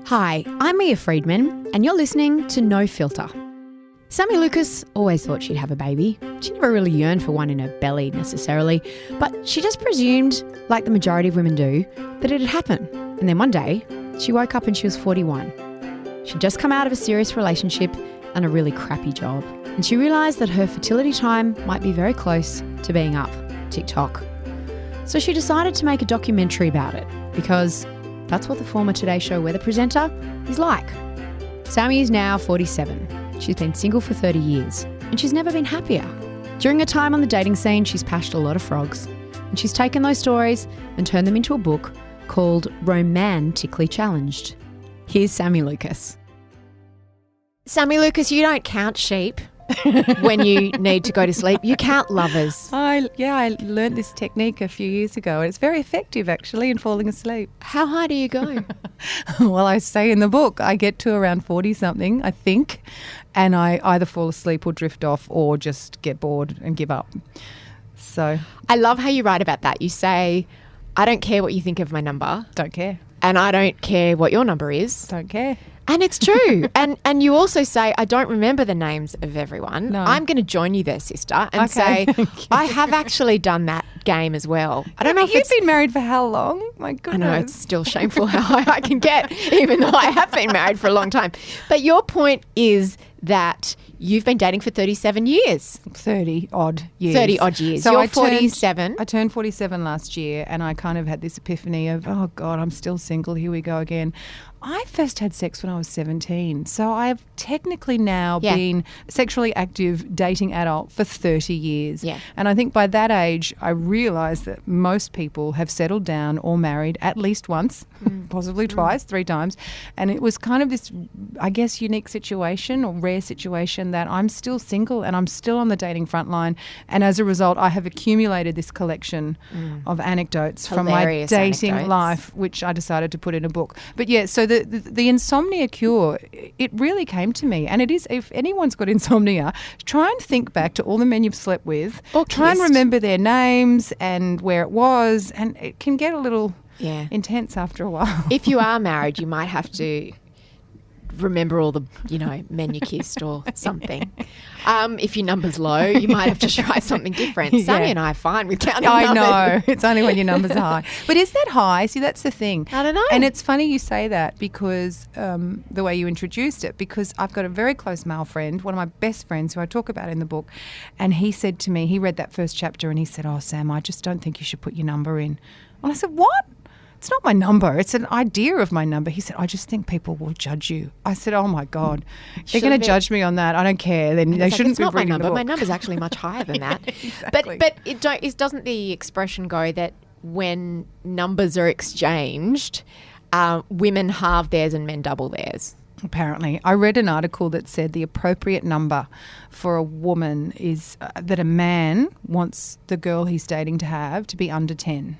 Hi, I'm Mia Friedman, and you're listening to No Filter. Sami Lukis always thought she'd have a baby. She never really yearned for one in her belly necessarily, but she just presumed, like the majority of women do, that it'd happen. And then one day, she woke up and she was 41. She'd just come out of a serious relationship and a really crappy job. And she realised that her fertility time might be very close to being up. TikTok. So she decided to make a documentary about it because that's what the former Today Show weather presenter is like. Sami is now 47. She's been single for 30 years and she's never been happier. During her time on the dating scene, she's pashed a lot of frogs and she's taken those stories and turned them into a book called Romantically Challenged. Here's Sami Lukis. Sami Lukis, you don't count sheep when you need to go to sleep. You count lovers. I learned this technique a few years ago. It's very effective, actually, in falling asleep. How high do you go? Well, I say in the book, I get to around 40-something, I think, and I either fall asleep or drift off or just get bored and give up. So I love how you write about that. You say, I don't care what you think of my number. Don't care. And I don't care what your number is. Don't care. And it's true. and you also say, I don't remember the names of everyone. No. I'm going to join you there, sister, and say, I have actually done that game as well. I don't know if you've been married for how long? My goodness. I know, it's still shameful how high I can get, even though I have been married for a long time. But your point is that you've been dating for 37 years. 30-odd years. 30-odd years. So you're I 47. I turned 47 last year and I kind of had this epiphany of, oh, God, I'm still single. Here we go again. I first had sex when I was 17. So I've technically now been sexually active dating adult for 30 years. Yeah. And I think by that age, I realised that most people have settled down or married at least once, possibly twice, 3 times. And it was kind of this, I guess, unique situation or rare situation that I'm still single and I'm still on the dating front line. And as a result, I have accumulated this collection of anecdotes from my dating life, which I decided to put in a book. But yeah, so the insomnia cure, it really came to me. And it is, if anyone's got insomnia, try and think back to all the men you've slept with. Or try and remember their names and where it was. And it can get a little intense after a while. If you are married, you might have to remember all the, men you kissed or something. If your number's low, you might have to try something different. Sammy and I are fine with counting numbers. I know. It's only when your numbers are high. But is that high? See, that's the thing. I don't know. And it's funny you say that because the way you introduced it, because I've got a very close male friend, one of my best friends who I talk about in the book, and he said to me, he read that first chapter and he said, oh, Sam, I just don't think you should put your number in. And I said, what? It's not my number. It's an idea of my number. He said, I just think people will judge you. I said, oh, my God. They're going to judge me on that. I don't care. Then they shouldn't be reading the book. My number's actually much higher than that. Exactly. But doesn't the expression go that when numbers are exchanged, women halve theirs and men double theirs? Apparently. I read an article that said the appropriate number for a woman is that a man wants the girl he's dating to have to be under 10.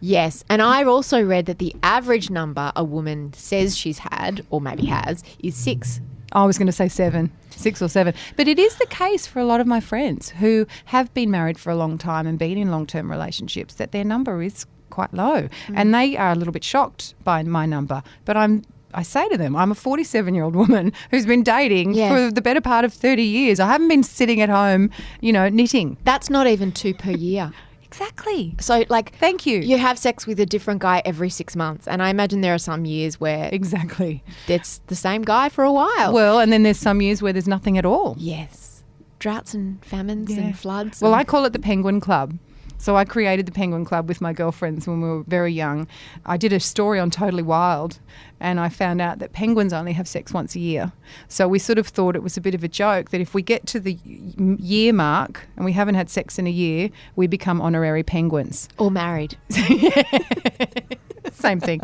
Yes, and I also read that the average number a woman says she's had, or maybe has, is 6. I was going to say 7, 6 or 7. But it is the case for a lot of my friends who have been married for a long time and been in long-term relationships that their number is quite low. And they are a little bit shocked by my number. But I say to them, I'm a 47-year-old woman who's been dating for the better part of 30 years. I haven't been sitting at home, knitting. That's not even 2 per year. Exactly. So, thank you. You have sex with a different guy every 6 months. And I imagine there are some years where it's the same guy for a while. Well, and then there's some years where there's nothing at all. Yes. Droughts and famines and floods. Well, I call it the Penguin Club. So I created the Penguin Club with my girlfriends when we were very young. I did a story on Totally Wild and I found out that penguins only have sex once a year. So we sort of thought it was a bit of a joke that if we get to the year mark and we haven't had sex in a year, we become honorary penguins. Or married. Same thing.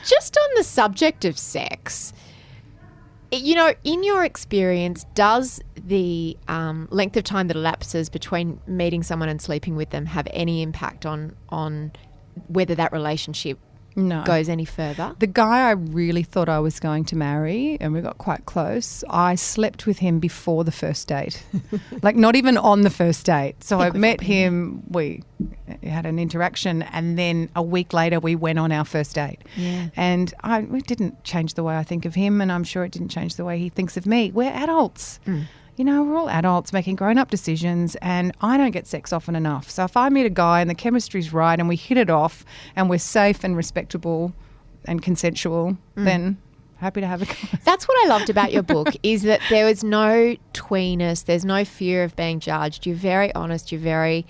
Just on the subject of sex, in your experience, does the length of time that elapses between meeting someone and sleeping with them have any impact on whether that relationship goes any further? The guy I really thought I was going to marry, and we got quite close, I slept with him before the first date. Like not even on the first date. So I met him, we had an interaction, and then a week later we went on our first date. Yeah. And it didn't change the way I think of him, and I'm sure it didn't change the way he thinks of me. We're adults. You know, we're all adults making grown-up decisions, and I don't get sex often enough. So if I meet a guy and the chemistry's right and we hit it off and we're safe and respectable and consensual, then happy to have a go. That's what I loved about your book is that there was no tweeness. There's no fear of being judged. You're very honest. You're very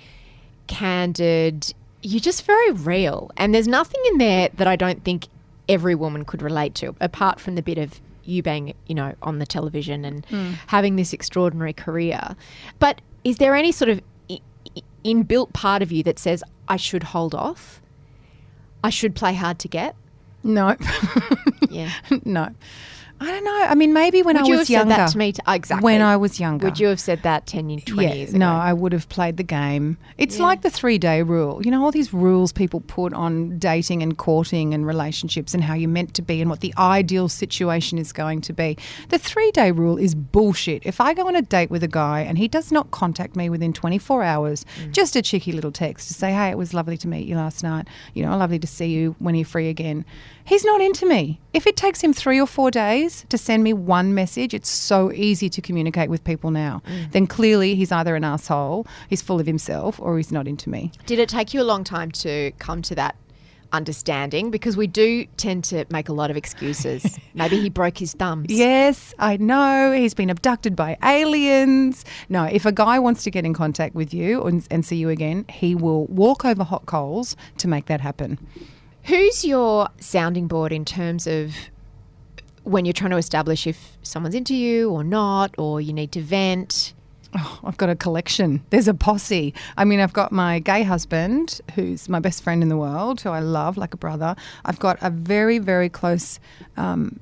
candid. You're just very real. And there's nothing in there that I don't think every woman could relate to, apart from the bit of you being, you know, on the television and having this extraordinary career. But is there any sort of inbuilt part of you that says, I should hold off? I should play hard to get? No. Yeah. No. I don't know. I mean, maybe when I was younger. Would you have said that to me? Exactly. When I was younger. Would you have said that 10 years, 20 years ago? No, I would have played the game. It's like the 3-day rule. You know, all these rules people put on dating and courting and relationships and how you're meant to be and what the ideal situation is going to be. The 3-day rule is bullshit. If I go on a date with a guy and he does not contact me within 24 hours, just a cheeky little text to say, hey, it was lovely to meet you last night. You know, lovely to see you when you're free again. He's not into me. If it takes him 3 or 4 days to send me one message, it's so easy to communicate with people now. Then clearly he's either an asshole, he's full of himself, or he's not into me. Did it take you a long time to come to that understanding? Because we do tend to make a lot of excuses. Maybe he broke his thumbs. Yes, I know. He's been abducted by aliens. No, if a guy wants to get in contact with you and see you again, he will walk over hot coals to make that happen. Who's your sounding board in terms of when you're trying to establish if someone's into you or not, or you need to vent? Oh, I've got a collection. There's a posse. I mean, I've got my gay husband, who's my best friend in the world, who I love like a brother. I've got a very, very close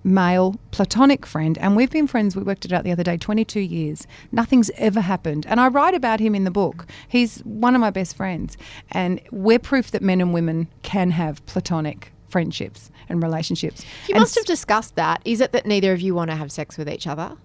male platonic friend, and we've been friends, we worked it out the other day, 22 years. Nothing's ever happened. And I write about him in the book. He's one of my best friends. And we're proof that men and women can have platonic friendships and relationships. You must have discussed that. Is it that neither of you want to have sex with each other?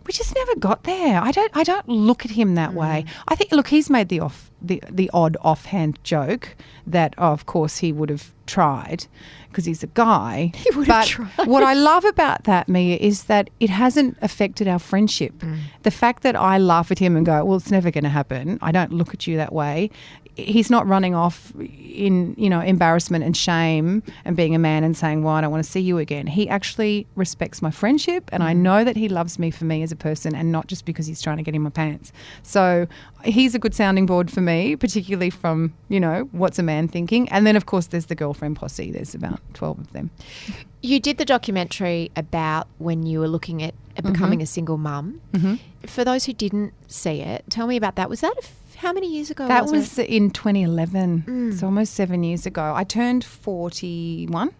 We just never got there. I don't look at him that way. I think, look, he's made the odd offhand joke that, of course, he would have tried because he's a guy. He would have tried. What I love about that, Mia, is that it hasn't affected our friendship. The fact that I laugh at him and go, well, it's never going to happen. I don't look at you that way. He's not running off in, you know, embarrassment and shame and being a man and saying, well, I don't want to see you again. He actually respects my friendship, and I know that he loves me for me as a person and not just because he's trying to get in my pants. So he's a good sounding board for me, particularly from, you know, what's a man thinking. And then, of course, there's the girlfriend posse. There's about 12 of them. You did the documentary about when you were looking at becoming a single mum. For those who didn't see it, tell me about that. Was that how many years ago? That was in 2011. So almost 7 years ago. I turned 41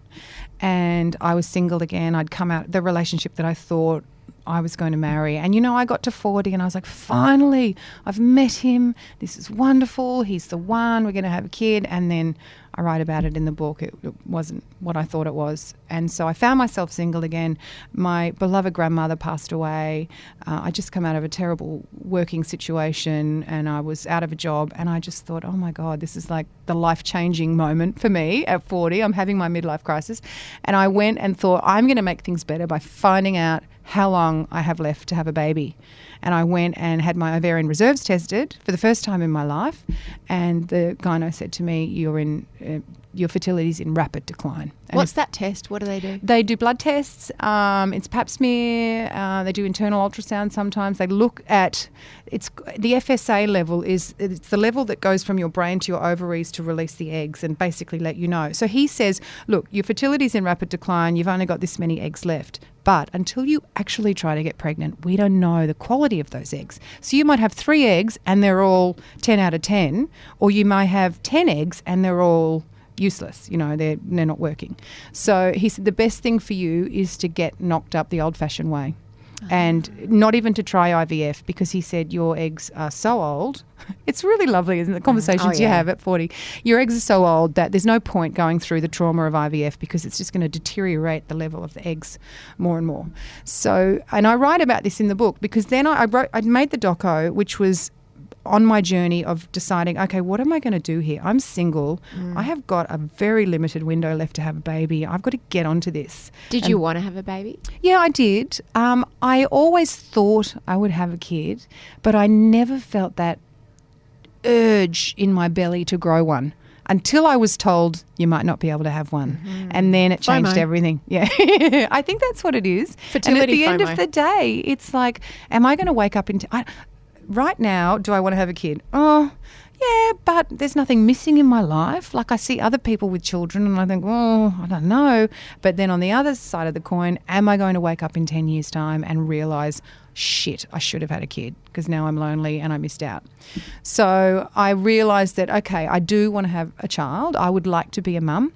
and I was single again. I'd come out the relationship that I thought I was going to marry. And, you know, I got to 40 and I was like, finally, I've met him. This is wonderful. He's the one. We're going to have a kid. And then I write about it in the book. It wasn't what I thought it was. And so I found myself single again. My beloved grandmother passed away. I just come out of a terrible working situation and I was out of a job. And I just thought, oh, my God, this is like the life-changing moment for me at 40. I'm having my midlife crisis. And I went and thought, I'm going to make things better by finding out how long I have left to have a baby. And I went and had my ovarian reserves tested for the first time in my life. And the gyno said to me, your fertility's in rapid decline. And what's that test? What do they do? They do blood tests. It's pap smear. They do internal ultrasound sometimes. They look at, it's the FSA level it's the level that goes from your brain to your ovaries to release the eggs and basically let you know. So he says, look, your fertility's in rapid decline. You've only got this many eggs left. But until you actually try to get pregnant, we don't know the quality of those eggs. So you might have 3 eggs and they're all 10 out of 10, or you might have 10 eggs and they're all useless. You know, they're not working. So he said the best thing for you is to get knocked up the old-fashioned way. and not even to try IVF because he said your eggs are so old. It's really lovely, isn't it? The conversations you have at 40. Your eggs are so old that there's no point going through the trauma of IVF because it's just going to deteriorate the level of the eggs more and more. So, and I write about this in the book because then I made the doco, which was on my journey of deciding, okay, what am I going to do here? I'm single. I have got a very limited window left to have a baby. I've got to get onto this. Did you want to have a baby? Yeah, I did. I always thought I would have a kid, but I never felt that urge in my belly to grow one until I was told you might not be able to have one. And then it changed FOMO. everything. Yeah. I think that's what it is. Fertility and at the end FOMO. of the day, it's like, am I going to wake up right now, do I want to have a kid? Oh, yeah, but there's nothing missing in my life. Like I see other people with children and I think, oh, I don't know. But then on the other side of the coin, am I going to wake up in 10 years' time and realise, shit, I should have had a kid because now I'm lonely and I missed out. So I realised that, okay, I do want to have a child. I would like to be a mum.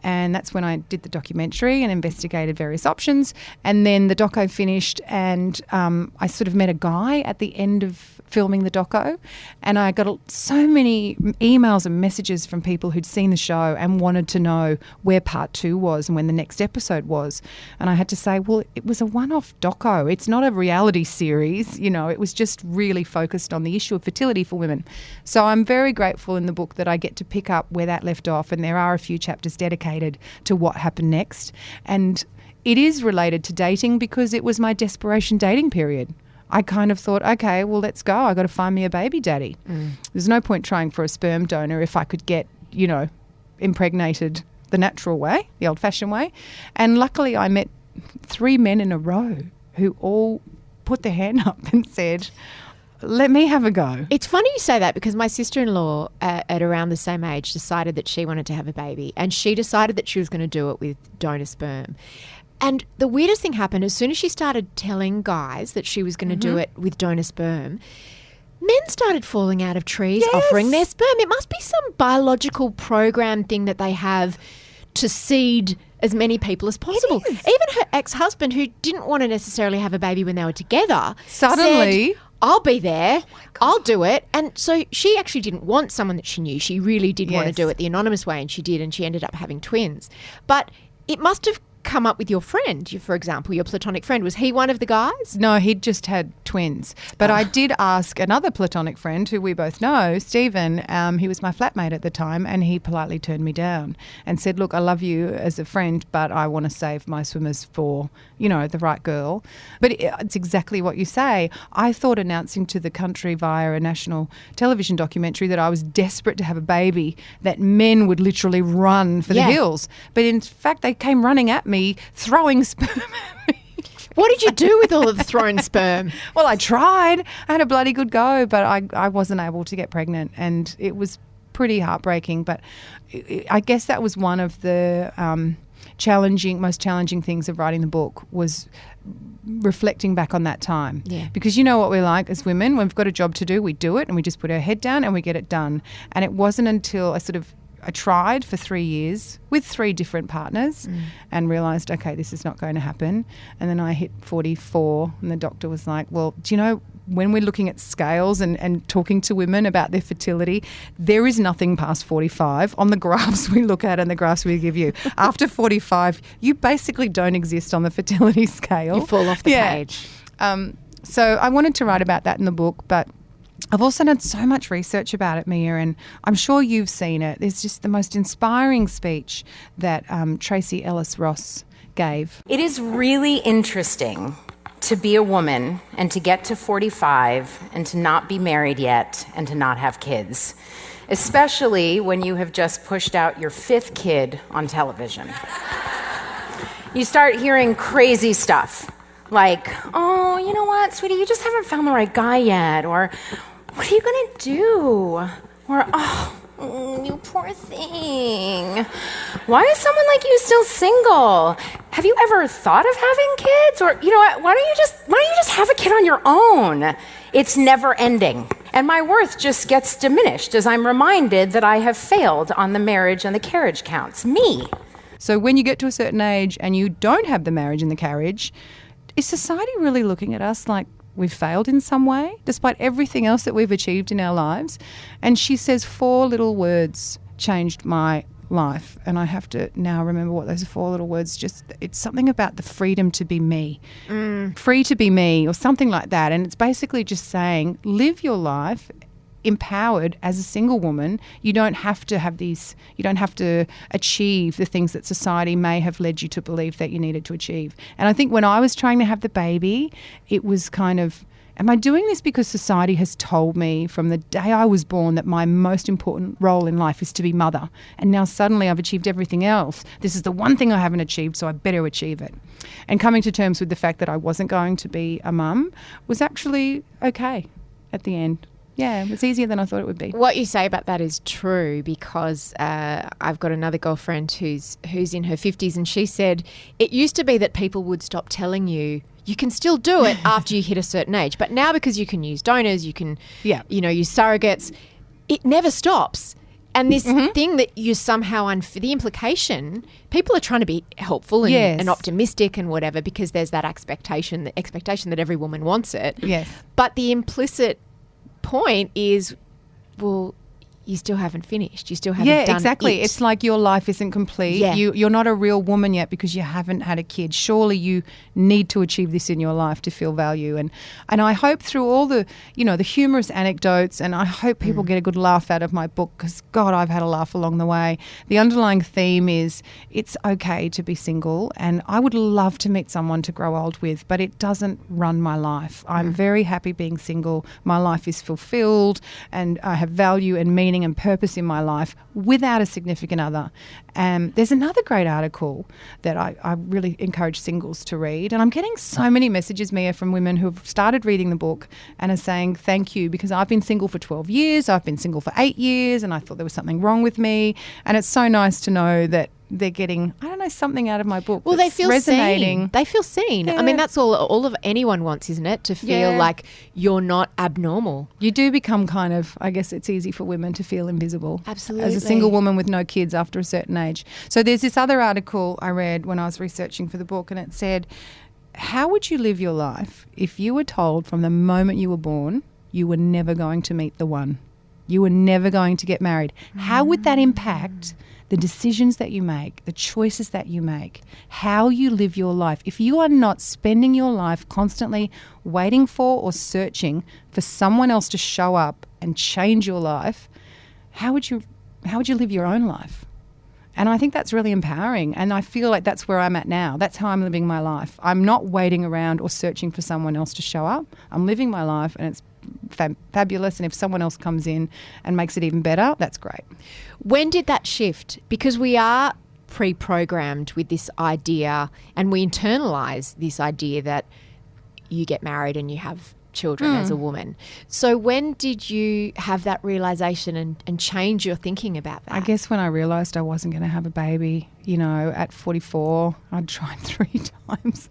And that's when I did the documentary and investigated various options. And then the doco finished and I sort of met a guy at the end of filming the doco, and I got so many emails and messages from people who'd seen the show and wanted to know where part 2 was and when the next episode was. And I had to say, well, it was a one-off doco. It's not a reality series. You know, it was just really focused on the issue of fertility for women. So I'm very grateful in the book that I get to pick up where that left off, and there are a few chapters dedicated to what happened next. And it is related to dating because it was my desperation dating period. I kind of thought, okay, well, let's go. I got to find me a baby daddy. There's no point trying for a sperm donor if I could get, you know, impregnated the natural way, the old-fashioned way. And luckily I met 3 men in a row who all put their hand up and said, let me have a go. It's funny you say that because my sister-in-law at around the same age decided that she wanted to have a baby, and she decided that she was going to do it with donor sperm. And the weirdest thing happened as soon as she started telling guys that she was going to do it with donor sperm, men started falling out of trees offering their sperm. It must be some biological program thing that they have to seed as many people as possible. Even her ex-husband, who didn't want to necessarily have a baby when they were together, Suddenly said, I'll be there. I'll do it. And so she actually didn't want someone that she knew. She really did want to do it the anonymous way, and she did, and she ended up having twins. But it must have come up with your friend, for example, your platonic friend. Was he one of the guys? No, he'd just had twins. But I did ask another platonic friend who we both know, Stephen. He was my flatmate at the time, and he politely turned me down and said, look, I love you as a friend, but I want to save my swimmers for, you know, the right girl. But it's exactly what you say. I thought announcing to the country via a national television documentary that I was desperate to have a baby, that men would literally run for the hills. But in fact, they came running at me, throwing sperm at me. What did you do with all of the thrown sperm? Well, I tried. I had a bloody good go, but I wasn't able to get pregnant, and it was pretty heartbreaking. But I guess that was one of the most challenging things of writing the book, was reflecting back on that time. Yeah. Because you know what we're like as women. When we've got a job to do, we do it, and we just put our head down and we get it done. And it wasn't until I tried for 3 years with 3 different partners and realised, okay, this is not going to happen. And then I hit 44 and the doctor was like, well, do you know, when we're looking at scales and talking to women about their fertility, there is nothing past 45 on the graphs we look at and the graphs we give you. After 45, you basically don't exist on the fertility scale. You fall off the page. So I wanted to write about that in the book, but I've also done so much research about it, Mia, and I'm sure you've seen it. There's just the most inspiring speech that Tracy Ellis Ross gave. It is really interesting to be a woman and to get to 45 and to not be married yet and to not have kids, especially when you have just pushed out your 5th kid on television. You start hearing crazy stuff like, oh, you know what, sweetie, you just haven't found the right guy yet, or what are you going to do? Or, oh, you poor thing. Why is someone like you still single? Have you ever thought of having kids? Or, you know what, why don't you just have a kid on your own? It's never ending. And my worth just gets diminished as I'm reminded that I have failed on the marriage and the carriage counts. Me. So when you get to a certain age and you don't have the marriage and the carriage, is society really looking at us like we've failed in some way, despite everything else that we've achieved in our lives? And she says 4 little words changed my life, and I have to now remember what those 4 little words, just it's something about the freedom to be me, free to be me, or something like that. And it's basically just saying live your life empowered as a single woman. You don't have to achieve the things that society may have led you to believe that you needed to achieve. And I think when I was trying to have the baby, it was kind of, am I doing this because society has told me from the day I was born that my most important role in life is to be mother? And now suddenly I've achieved everything else. This is the one thing I haven't achieved, so I better achieve it. And coming to terms with the fact that I wasn't going to be a mum was actually okay at the end. Yeah, it was easier than I thought it would be. What you say about that is true, because I've got another girlfriend who's in her 50s, and she said it used to be that people would stop telling you can still do it after you hit a certain age. But now, because you can use donors, you can use surrogates, it never stops. And this thing that you somehow, the implication, people are trying to be helpful and optimistic and whatever, because there's that expectation that every woman wants it. Yes. But the implicit point is, well, you still haven't finished. You still haven't done it. Yeah, exactly. It's like your life isn't complete. Yeah. You're not a real woman yet because you haven't had a kid. Surely you need to achieve this in your life to feel value. And I hope through all the, the humorous anecdotes, and I hope people get a good laugh out of my book, because, God, I've had a laugh along the way. The underlying theme is it's okay to be single, and I would love to meet someone to grow old with, but it doesn't run my life. I'm very happy being single. My life is fulfilled, and I have value and meaning and purpose in my life without a significant other. There's another great article that I really encourage singles to read, and I'm getting so many messages, Mia, from women who have started reading the book and are saying thank you, because I've been single for 12 years, I've been single for 8 years, and I thought there was something wrong with me. And it's so nice to know that they're getting, something out of my book. Well, they feel resonating. Seen. They feel seen. Yeah. I mean, that's all of anyone wants, isn't it? To feel like you're not abnormal. You do become kind of, I guess it's easy for women to feel invisible. Absolutely. As a single woman with no kids after a certain age. So there's this other article I read when I was researching for the book, and it said, how would you live your life if you were told from the moment you were born you were never going to meet the one? You were never going to get married. How would that impact the decisions that you make, the choices that you make, how you live your life? If you are not spending your life constantly waiting for or searching for someone else to show up and change your life, how would you live your own life? And I think that's really empowering, and I feel like that's where I'm at now. That's how I'm living my life. I'm not waiting around or searching for someone else to show up. I'm living my life, and it's fabulous, and if someone else comes in and makes it even better, that's great. When did that shift? Because we are pre-programmed with this idea, and we internalise this idea that you get married and you have children as a woman. So when did you have that realisation and change your thinking about that? I guess when I realised I wasn't going to have a baby, at 44, I'd tried 3 times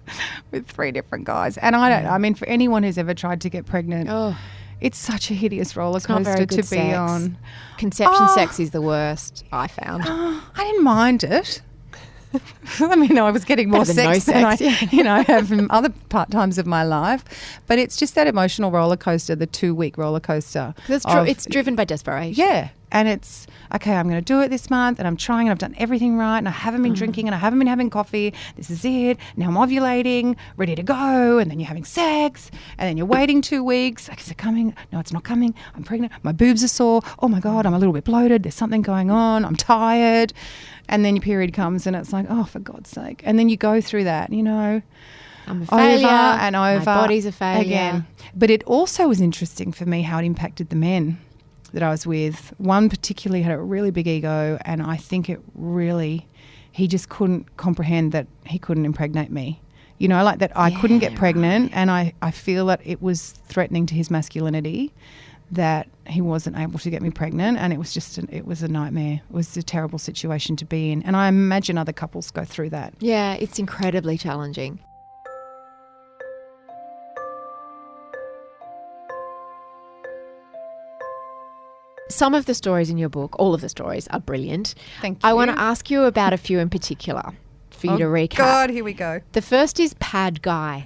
with 3 different guys. And I mean, for anyone who's ever tried to get pregnant, it's such a hideous roller coaster to be on. Conception sex is the worst, I found. I didn't mind it. I mean, I was getting more sex than I have in other times of my life. But it's just that emotional roller coaster, the 2-week roller coaster. It's driven by desperation. Yeah. And it's, okay, I'm going to do it this month, and I'm trying, and I've done everything right, and I haven't been drinking, and I haven't been having coffee. This is it. Now I'm ovulating, ready to go, and then you're having sex, and then you're waiting 2 weeks. Like, is it coming? No, it's not coming. I'm pregnant. My boobs are sore. Oh, my God, I'm a little bit bloated. There's something going on. I'm tired. And then your period comes, and it's like, oh, for God's sake. And then you go through that, I'm a failure. Over and over. My body's a failure. Again. But it also was interesting for me how it impacted the men that I was with. One particularly had a really big ego, and I think he just couldn't comprehend that he couldn't impregnate me. Like that I couldn't get pregnant, and I feel that it was threatening to his masculinity that he wasn't able to get me pregnant, and it was just it was a nightmare. It was a terrible situation to be in, and I imagine other couples go through that. Yeah, it's incredibly challenging. Some of the stories in your book, all of the stories, are brilliant. Thank you. I want to ask you about a few in particular. for you to recap. God, here we go. The first is Pad Guy.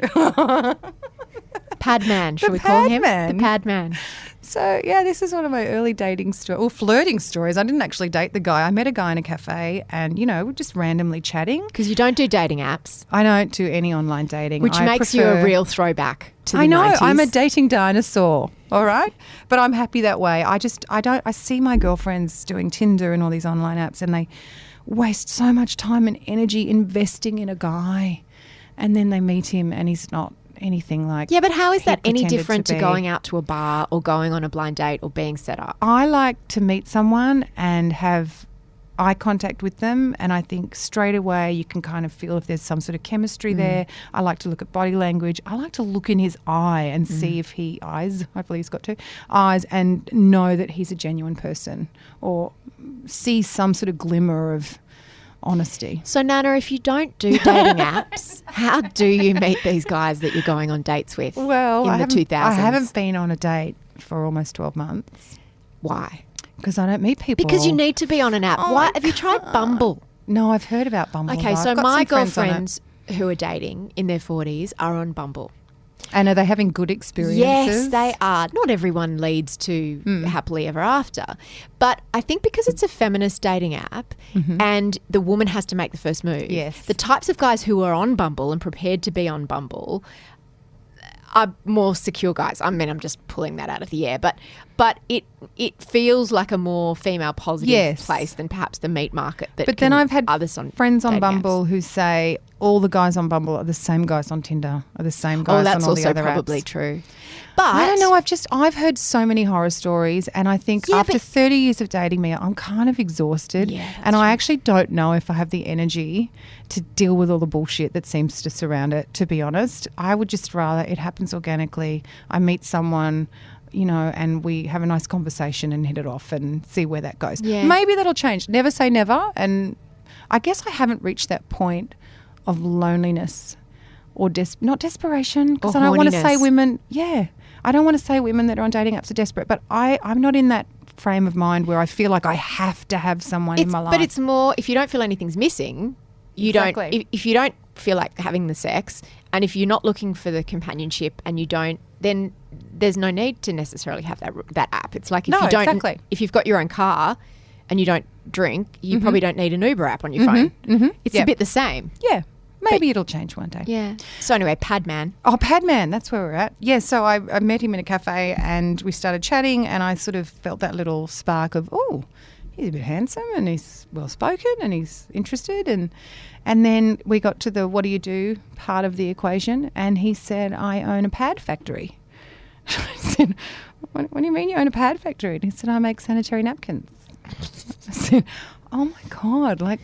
Pad Man, shall we call him? Man. The Pad Man. So, yeah, this is one of my early dating flirting stories. I didn't actually date the guy. I met a guy in a cafe and, we're just randomly chatting. Because you don't do dating apps. I don't do any online dating. Which makes you a real throwback to the 90s. I know. I'm a dating dinosaur, all right? But I'm happy that way. I see my girlfriends doing Tinder and all these online apps and they waste so much time and energy investing in a guy. And then they meet him and he's not anything like. Yeah, but how is that any pretended different to be. going out to a bar or going on a blind date or being set up? I like to meet someone and have eye contact with them, and I think straight away you can kind of feel if there's some sort of chemistry there. I like to look at body language. I like to look in his eye and see if hopefully he's got two eyes, and know that he's a genuine person or see some sort of glimmer of honesty. So, Nana, if you don't do dating apps, how do you meet these guys that you're going on dates with Well, in the 2000s? I haven't been on a date for almost 12 months. Why? Because I don't meet people. Because you need to be on an app. Why? Have you tried Bumble? No, I've heard about Bumble. Okay, I've so got my some friends on it. girlfriends who are dating in their 40s are on Bumble. And are they having good experiences? Yes, they are. Not everyone leads to happily ever after. But I think because it's a feminist dating app and the woman has to make the first move, Yes. the types of guys who are on Bumble and prepared to be on Bumble are more secure guys. I mean, I'm just pulling that out of the air. But it feels like a more female positive place than perhaps the meat market. But then I've had others on friends on dating Bumble apps. who say all the guys on Bumble are the same guys on Tinder, are the same guys that's on all the also other probably apps. true. But I don't know. I've heard so many horror stories, and I think after 30 years of dating me, I'm kind of exhausted, Yeah, that's and I true. actually don't know if I have the energy to deal with all the bullshit that seems to surround it. To be honest, I would just rather it happens organically. I meet someone, and we have a nice conversation and hit it off and see where that goes. Yeah. Maybe that'll change. Never say never, and I guess I haven't reached that point of loneliness or not desperation, because Or I don't want to say horniness. women. Yeah. I don't want to say women that are on dating apps are desperate, but I'm not in that frame of mind where I feel like I have to have someone in my life. But it's more, if you don't feel anything's missing, you Exactly. don't. If you don't feel like having the sex, and if you're not looking for the companionship, and you don't, then there's no need to necessarily have that app. It's like if No, you don't, exactly. if you've got your own car, and you don't drink, you probably don't need an Uber app on your phone. It's a Yep. bit the same. Yeah. Maybe it'll change one day. Yeah. So anyway, Padman. Oh, Padman, that's where we're at. Yeah, so I met him in a cafe and we started chatting, and I sort of felt that little spark of, oh, he's a bit handsome and he's well-spoken and he's interested. And then we got to the what do you do part of the equation, and he said, I own a pad factory. I said, what do you mean you own a pad factory? And he said, I make sanitary napkins. I said, oh, my God, like,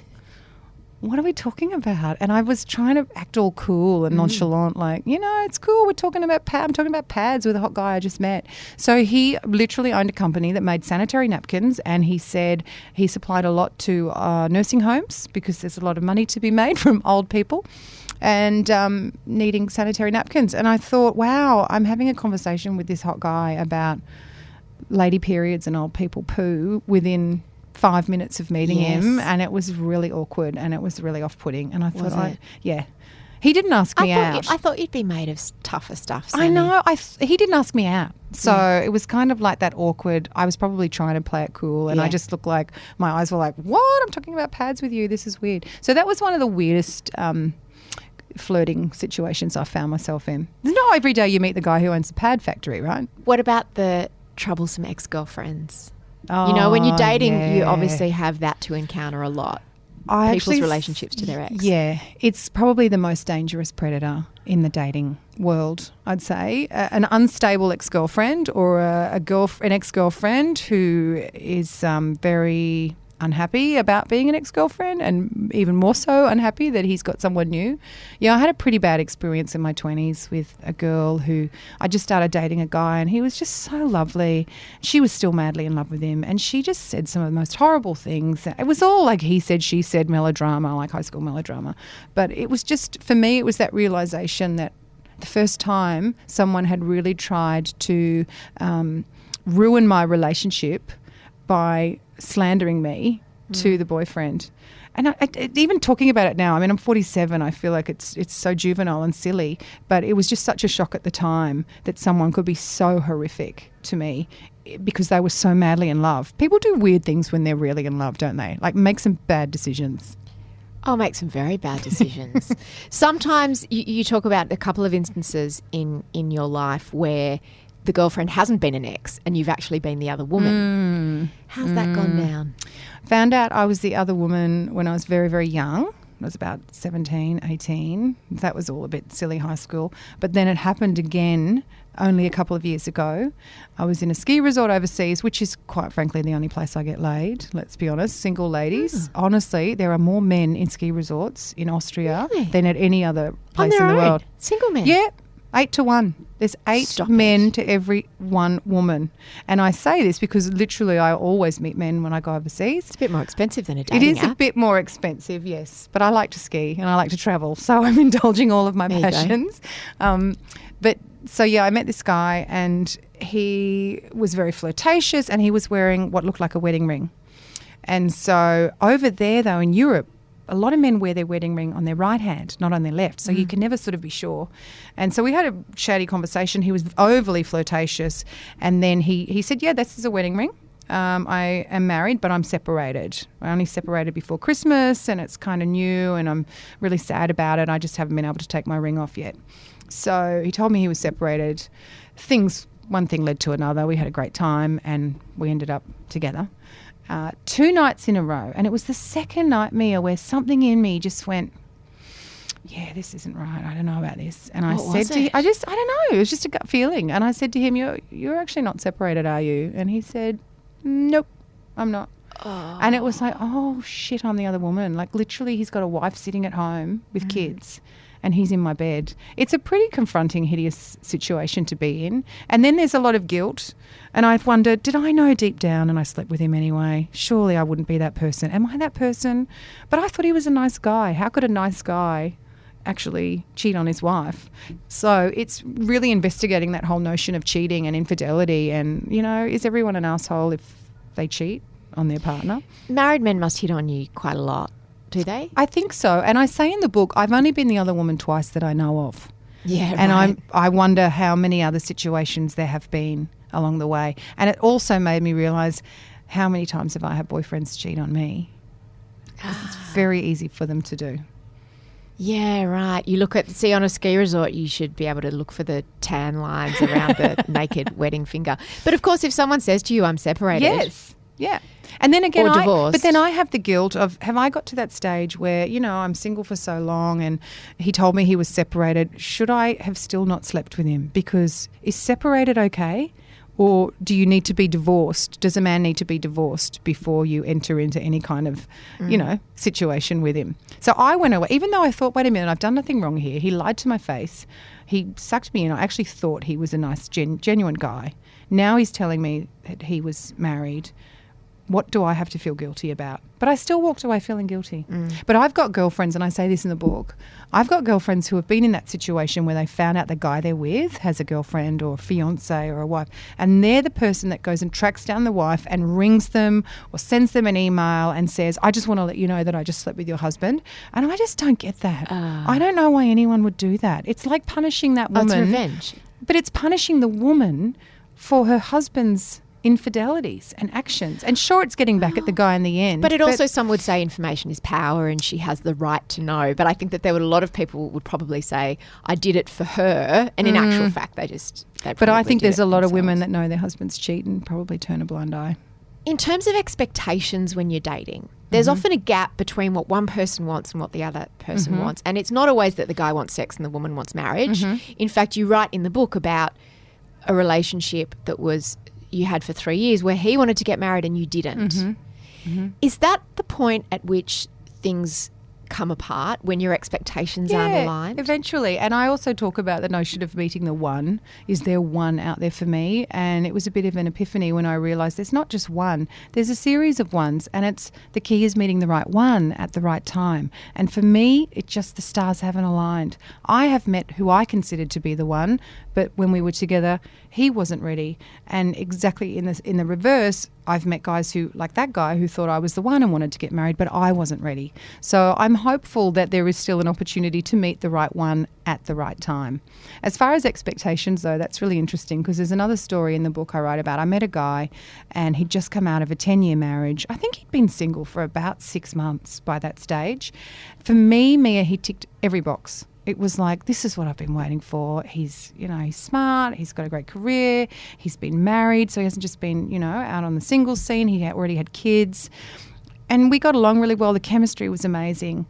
what are we talking about? And I was trying to act all cool and nonchalant, like, it's cool. I'm talking about pads with a hot guy I just met. So he literally owned a company that made sanitary napkins, and he said he supplied a lot to nursing homes because there's a lot of money to be made from old people and needing sanitary napkins. And I thought, wow, I'm having a conversation with this hot guy about lady periods and old people poo within 5 minutes of meeting him, and it was really awkward and it was really off-putting. And I thought, he didn't ask me out. I thought you'd be made of tougher stuff. I Sammy. know. He didn't ask me out. So it was kind of like that awkward. I was probably trying to play it cool, and I just looked like my eyes were like, what? I'm talking about pads with you. This is weird. So that was one of the weirdest flirting situations I found myself in. Not every day you meet the guy who owns the pad factory, right? What about the troublesome ex-girlfriends? When you're dating, you obviously have that to encounter a lot. People's relationships to their ex. Yeah, it's probably the most dangerous predator in the dating world, I'd say. An unstable ex-girlfriend or an ex-girlfriend who is very unhappy about being an ex-girlfriend, and even more so unhappy that he's got someone new. Yeah, I had a pretty bad experience in my 20s with a girl who I just started dating a guy, and he was just so lovely. She was still madly in love with him, and she just said some of the most horrible things. It was all like he said, she said melodrama, like high school melodrama. But it was just, for me, it was that realisation that the first time someone had really tried to ruin my relationship by slandering me to the boyfriend. And even talking about it now, I mean, I'm 47. I feel like it's so juvenile and silly, but it was just such a shock at the time that someone could be so horrific to me because they were so madly in love. People do weird things when they're really in love, don't they? Like make some bad decisions. I'll make some very bad decisions. Sometimes you talk about a couple of instances in your life where the girlfriend hasn't been an ex and you've actually been the other woman. How's that gone down? Found out I was the other woman when I was very, very young. I was about 17, 18. That was all a bit silly, high school. But then it happened again only a couple of years ago. I was in a ski resort overseas, which is quite frankly the only place I get laid, let's be honest, single ladies. Honestly, there are more men in ski resorts in Austria than at any other place in the world. Single men? Yeah. 8 to 1. There's 8 men to every one woman. And I say this because literally I always meet men when I go overseas. It's a bit more expensive than a dating It is app. a bit more expensive, yes. But I like to ski and I like to travel, so I'm indulging all of my passions. So I met this guy and he was very flirtatious and he was wearing what looked like a wedding ring. And so over there, though, in Europe, a lot of men wear their wedding ring on their right hand, not on their left. So you can never sort of be sure. And so we had a chatty conversation. He was overly flirtatious. And then he said, yeah, this is a wedding ring. I am married, but I'm separated. I only separated before Christmas and it's kind of new and I'm really sad about it. I just haven't been able to take my ring off yet. So he told me he was separated. One thing led to another. We had a great time and we ended up together. 2 nights in a row, and it was the second night, Mia, where something in me just went, yeah, this isn't right. I don't know about this. And I said to him, I don't know. It was just a gut feeling. And I said to him, you're actually not separated, are you? And he said, nope, I'm not. Oh. And it was like, oh, shit, I'm the other woman. Like literally he's got a wife sitting at home with kids and he's in my bed. It's a pretty confronting, hideous situation to be in. And then there's a lot of guilt. And I've wondered, did I know deep down and I slept with him anyway? Surely I wouldn't be that person. Am I that person? But I thought he was a nice guy. How could a nice guy actually cheat on his wife? So it's really investigating that whole notion of cheating and infidelity and, is everyone an asshole if they cheat on their partner? Married men must hit on you quite a lot, do they? I think so. And I say in the book, I've only been the other woman twice that I know of. Yeah, and right. I wonder how many other situations there have been along the way. And it also made me realise how many times have I had boyfriends cheat on me. Because it's very easy for them to do. Yeah, right. You on a ski resort, you should be able to look for the tan lines around the naked wedding finger. But of course, if someone says to you, I'm separated. Yes. Yeah. And then again, or divorced. But then I have the guilt of, have I got to that stage where, I'm single for so long and he told me he was separated. Should I have still not slept with him? Because is separated okay? Or do you need to be divorced? Does a man need to be divorced before you enter into any kind of, situation with him? So I went away, even though I thought, wait a minute, I've done nothing wrong here. He lied to my face. He sucked me in. I actually thought he was a nice, genuine guy. Now he's telling me that he was married. What do I have to feel guilty about? But I still walked away feeling guilty. But I've got girlfriends, and I say this in the book, I've got girlfriends who have been in that situation where they found out the guy they're with has a girlfriend or a fiance or a wife, and they're the person that goes and tracks down the wife and rings them or sends them an email and says, I just want to let you know that I just slept with your husband. And I just don't get that. I don't know why anyone would do that. It's like punishing that woman. It's revenge. But it's punishing the woman for her husband's infidelities and actions. And sure, it's getting back at the guy in the end. But also some would say information is power and she has the right to know. But I think that there were a lot of people would probably say, I did it for her. And in actual fact, But I think there's a lot of women that know their husbands cheat and probably turn a blind eye. In terms of expectations when you're dating, there's often a gap between what one person wants and what the other person wants. And it's not always that the guy wants sex and the woman wants marriage. In fact, you write in the book about a relationship that you had for 3 years where he wanted to get married and you didn't. Is that the point at which things come apart, when your expectations aren't aligned? Eventually. And I also talk about the notion of meeting the one. Is there one out there for me? And it was a bit of an epiphany when I realised there's not just one. There's a series of ones, and the key is meeting the right one at the right time. And for me, it's just the stars haven't aligned. I have met who I considered to be the one, but when we were together, he wasn't ready. And exactly in the reverse, I've met guys who, like that guy, who thought I was the one and wanted to get married, but I wasn't ready. So I'm hopeful that there is still an opportunity to meet the right one at the right time. As far as expectations, though, that's really interesting because there's another story in the book I write about. I met a guy and he'd just come out of a 10-year marriage. I think he'd been single for about 6 months by that stage. For me, Mia, he ticked every box. It was like, this is what I've been waiting for. He's smart. He's got a great career. He's been married, so he hasn't just been, out on the singles scene. He already had kids. And we got along really well. The chemistry was amazing.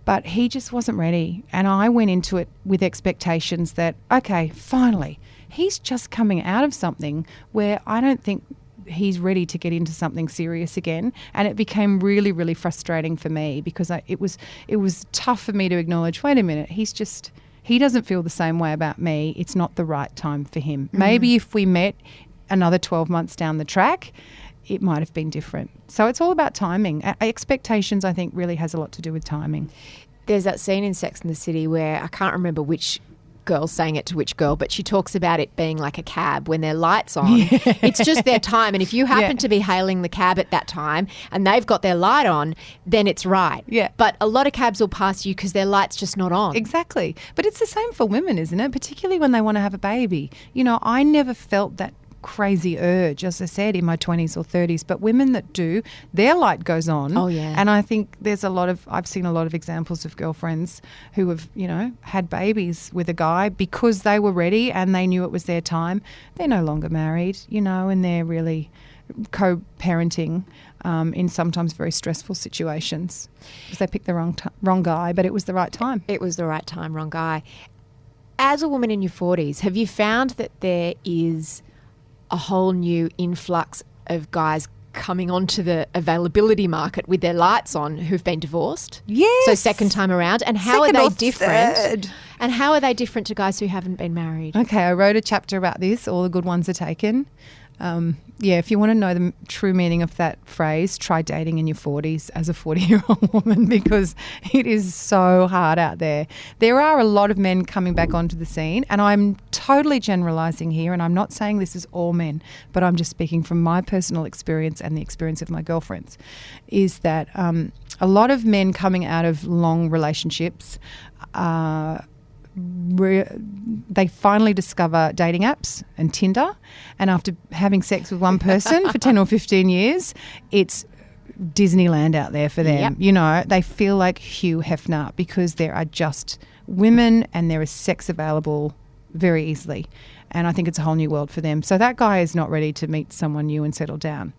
But he just wasn't ready. And I went into it with expectations that, okay, finally, he's just coming out of something where I don't think he's ready to get into something serious again. And it became really, really frustrating for me because it was tough for me to acknowledge, wait a minute, he doesn't feel the same way about me. It's not the right time for him. Maybe if we met another 12 months down the track, it might have been different. So it's all about timing. Expectations, I think, really has a lot to do with timing. There's that scene in Sex and the City where I can't remember which girl saying it to which girl, but she talks about it being like a cab when their lights on. Yeah. It's just their time. And if you happen to be hailing the cab at that time and they've got their light on, then it's right. Yeah. But a lot of cabs will pass you because their light's just not on. Exactly. But it's the same for women, isn't it? Particularly when they want to have a baby. I never felt that crazy urge, as I said, in my 20s or 30s, but women that do, their light goes on. Oh, yeah. And I think I've seen a lot of examples of girlfriends who have, had babies with a guy because they were ready and they knew it was their time. They're no longer married, and they're really co-parenting in sometimes very stressful situations because they picked the wrong guy, but it was the right time. It was the right time, wrong guy. As a woman in your 40s, have you found that there is a whole new influx of guys coming onto the availability market with their lights on who've been divorced? Yes. So second time around. And how Second are or they different? Third. And how are they different to guys who haven't been married? Okay, I wrote a chapter about this. All the good ones are taken. If you want to know the true meaning of that phrase, try dating in your 40s as a 40-year-old woman because it is so hard out there. There are a lot of men coming back onto the scene, and I'm totally generalising here, and I'm not saying this is all men, but I'm just speaking from my personal experience and the experience of my girlfriends, is that a lot of men coming out of long relationships they finally discover dating apps and Tinder, and after having sex with one person for 10 or 15 years, it's Disneyland out there for them. Yep. They feel like Hugh Hefner because there are just women and there is sex available very easily. And I think it's a whole new world for them. So that guy is not ready to meet someone new and settle down.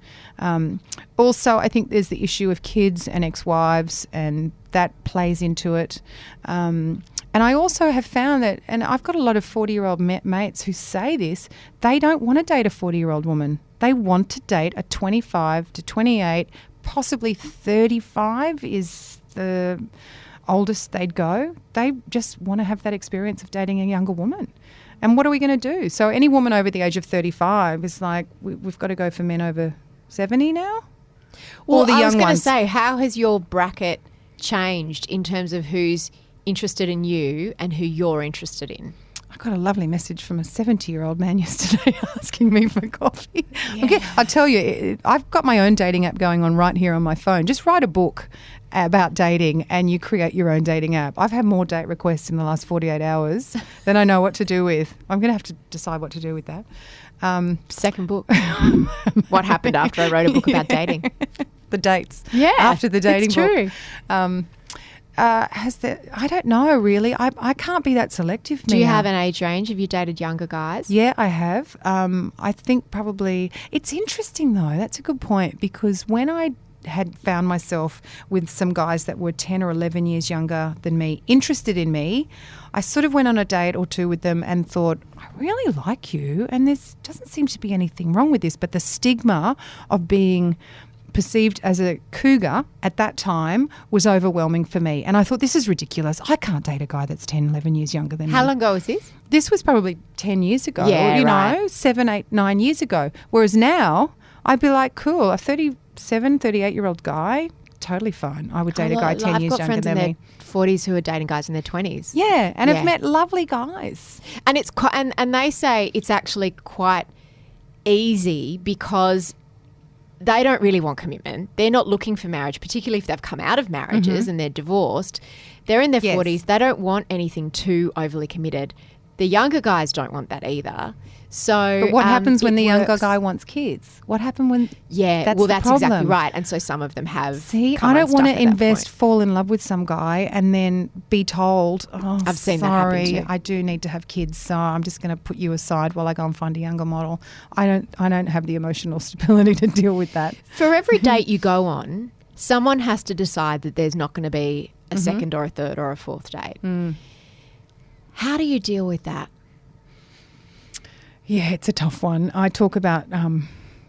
Also, I think there's the issue of kids and ex-wives, and that plays into it. And I also have found that, and I've got a lot of 40-year-old mates who say this, they don't want to date a 40-year-old woman. They want to date a 25 to 28, possibly 35 is the oldest they'd go. They just want to have that experience of dating a younger woman. And what are we going to do? So any woman over the age of 35 is like, we've got to go for men over 70 now? Well, or the young I was going to ones. say, how has your bracket changed in terms of who's interested in you and who you're interested in? I got a lovely message from a 70-year-old man yesterday asking me for coffee. Yeah. Okay, I'll tell you, I've got my own dating app going on right here on my phone. Just write a book about dating and you create your own dating app. I've had more date requests in the last 48 hours than I know what to do with. I'm going to have to decide what to do with that. Second book. What happened after I wrote a book about dating? The dates. Yeah, after the dating it's true. book. I don't know really. I can't be that selective. Do you Mia. have an age range? Have you dated younger guys? Yeah, I have. I think probably it's interesting though. That's a good point because when I had found myself with some guys that were 10 or 11 years younger than me, interested in me, I sort of went on a date or two with them and thought, I really like you and there doesn't seem to be anything wrong with this, but the stigma of being perceived as a cougar at that time was overwhelming for me. And I thought, this is ridiculous. I can't date a guy that's 10, 11 years younger than me. How long ago was this? This was probably 10 years ago, Yeah, you right. know, 7, 8, 9 years ago. Whereas now I'd be like, cool, a 37, 38-year-old guy, totally fine. I would date a guy 10 years younger than me. I've got friends in their 40s who are dating guys in their 20s. Yeah, and Yeah. I've met lovely guys. And it's and they say it's actually quite easy because they don't really want commitment. They're not looking for marriage, particularly if they've come out of marriages and they're divorced. They're in their 40s. They don't want anything too overly committed. The younger guys don't want that either. So, but what happens when the younger guy wants kids? What happenens when? Yeah, that's exactly right. And so some of them have. See, I don't want to invest, fall in love with some guy, and then be told, "Oh, I've seen sorry, that happen too. I do need to have kids, so I'm just going to put you aside while I go and find a younger model." I don't have the emotional stability to deal with that. For every date you go on, someone has to decide that there's not going to be a second or a third or a fourth date. How do you deal with that? Yeah, it's a tough one. I talk about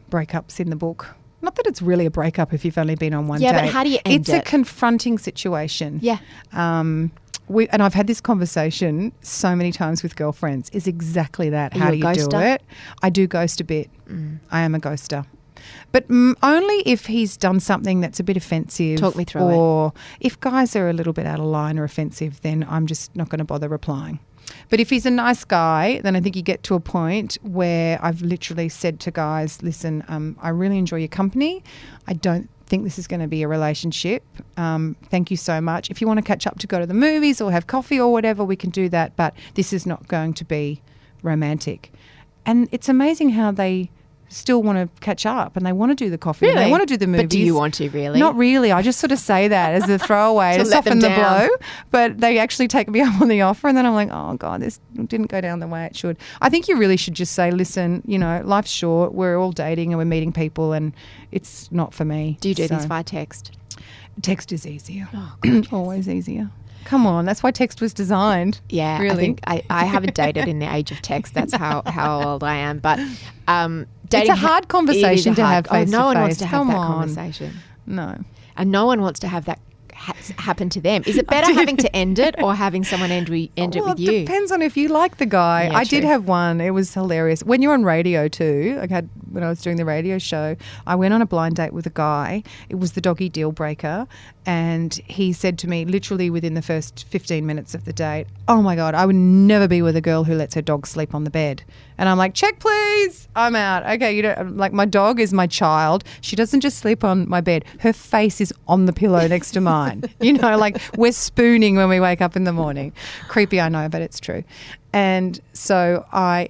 breakups in the book. Not that it's really a breakup if you've only been on one date. Yeah, but how do you end it? It's a confronting situation. Yeah. And I've had this conversation so many times with girlfriends, is exactly that. How do you do it? I do ghost a bit. I am a ghoster. But only if he's done something that's a bit offensive. Talk me through it. Or if guys are a little bit out of line or offensive, then I'm just not going to bother replying. But if he's a nice guy, then I think you get to a point where I've literally said to guys, listen, I really enjoy your company. I don't think this is going to be a relationship. Thank you so much. If you want to catch up to go to the movies or have coffee or whatever, we can do that. But this is not going to be romantic. And it's amazing how they still want to catch up and they want to do the coffee. Really? And they want to do the movies. But do you want to really? Not really. I just sort of say that as a throwaway to soften the blow. But they actually take me up on the offer and then I'm like, oh, God, this didn't go down the way it should. I think you really should just say, listen, life's short. We're all dating and we're meeting people and it's not for me. Do you do this via text? Text is easier. Oh, God, always easier. Come on, that's why text was designed. Yeah, really. I think I haven't dated in the age of text. That's how old I am. But dating, it's a hard conversation to have face to face. No one wants to have that conversation. No. And no one wants to have that happen to them. Is it better having to end it or having someone end it with you? It depends on if you like the guy. Yeah, I did have one. It was hilarious. When you're on radio too, when I was doing the radio show, I went on a blind date with a guy. It was the doggy deal breaker. And he said to me literally within the first 15 minutes of the date, oh my God, I would never be with a girl who lets her dog sleep on the bed. And I'm like, check please, I'm out. Okay, my dog is my child. She doesn't just sleep on my bed. Her face is on the pillow next to mine. We're spooning when we wake up in the morning. Creepy, I know, but it's true. And so I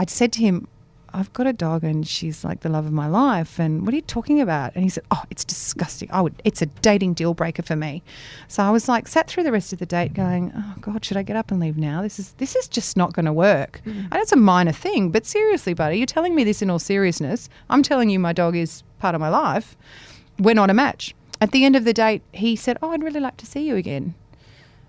said to him, I've got a dog and she's like the love of my life. And what are you talking about? And he said, oh, it's disgusting. It's a dating deal breaker for me. So I was sat through the rest of the date going, oh God, should I get up and leave now? This is just not going to work. And it's a minor thing, but seriously, buddy, you're telling me this in all seriousness. I'm telling you my dog is part of my life. We're not a match. At the end of the date, he said, oh, I'd really like to see you again.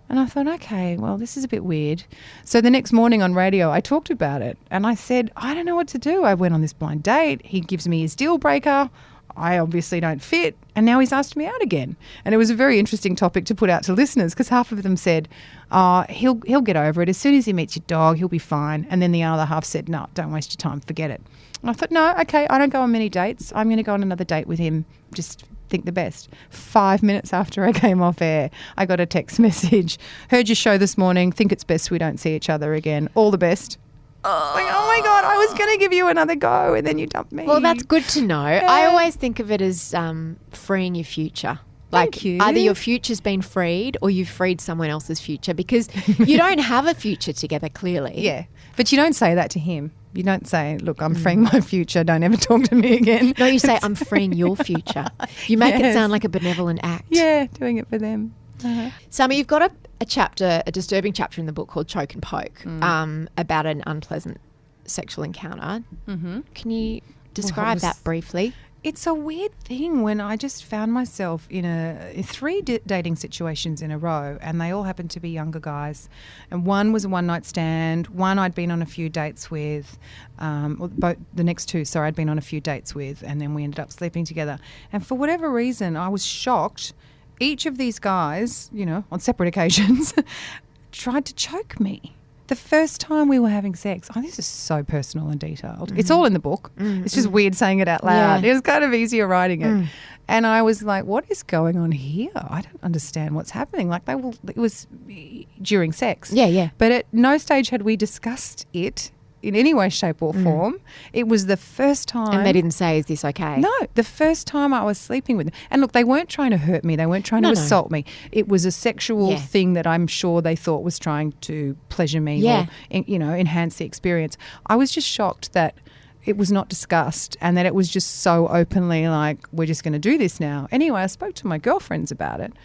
And I thought, okay, well, this is a bit weird. So the next morning on radio, I talked about it and I said, I don't know what to do. I went on this blind date. He gives me his deal breaker. I obviously don't fit. And now he's asked me out again. And it was a very interesting topic to put out to listeners because half of them said, he'll get over it. As soon as he meets your dog, he'll be fine. And then the other half said, no, don't waste your time. Forget it. And I thought, no, okay, I don't go on many dates. I'm going to go on another date with him. Just think the best. 5 minutes after I came off air, I got a text message. Heard your show this morning. Think it's best we don't see each other again. All the best. Oh my God, I was going to give you another go and then you dumped me. Well, that's good to know. Yeah. I always think of it as freeing your future. Thank you. Either your future's been freed or you've freed someone else's future because you don't have a future together, clearly. Yeah, but you don't say that to him. You don't say, look, I'm freeing my future. Don't ever talk to me again. No, you say, I'm freeing your future. You make it sound like a benevolent act. Yeah, doing it for them. Sami, you've got a disturbing chapter in the book called Choke and Poke about an unpleasant sexual encounter. Mm-hmm. Can you describe that briefly? It's a weird thing when I just found myself in three dating situations in a row and they all happened to be younger guys. And one was a one-night stand. One I'd been on a few dates with. The next two, I'd been on a few dates with and then we ended up sleeping together. And for whatever reason, I was shocked. Each of these guys, on separate occasions, tried to choke me. The first time we were having sex, this is so personal and detailed. It's all in the book. It's just weird saying it out loud. Yeah. It was kind of easier writing it. And I was like, what is going on here? I don't understand what's happening. It was during sex. Yeah, yeah. But at no stage had we discussed it in any way, shape or form. It was the first time. And they didn't say, is this okay? No, the first time I was sleeping with them. And look, they weren't trying to hurt me. They weren't trying to assault me. It was a sexual thing that I'm sure they thought was trying to pleasure me or, enhance the experience. I was just shocked that it was not discussed and that it was just so openly like, we're just going to do this now. Anyway, I spoke to my girlfriends about it. I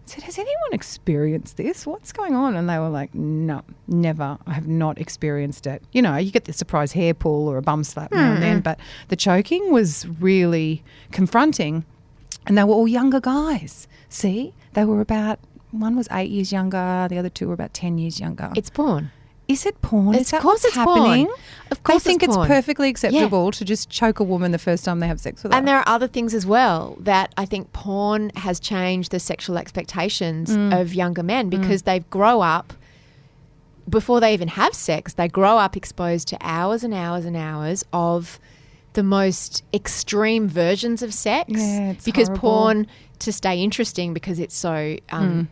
said, has anyone experienced this? What's going on? And they were like, no, never. I have not experienced it. You know, you get the surprise hair pull or a bum slap now and then, but the choking was really confronting. And they were all younger guys. See, they were one was 8 years younger, the other two were about 10 years younger. It's porn. Is it porn? Is that of course what's it's happening? porn. Of course I think it's porn. perfectly acceptable to just choke a woman the first time they have sex with her. And there are other things as well that I think porn has changed the sexual expectations of younger men because they grow up, before they even have sex, they grow up exposed to hours and hours and hours of the most extreme versions of sex. Yeah, it's because horrible. porn, to stay interesting because it's so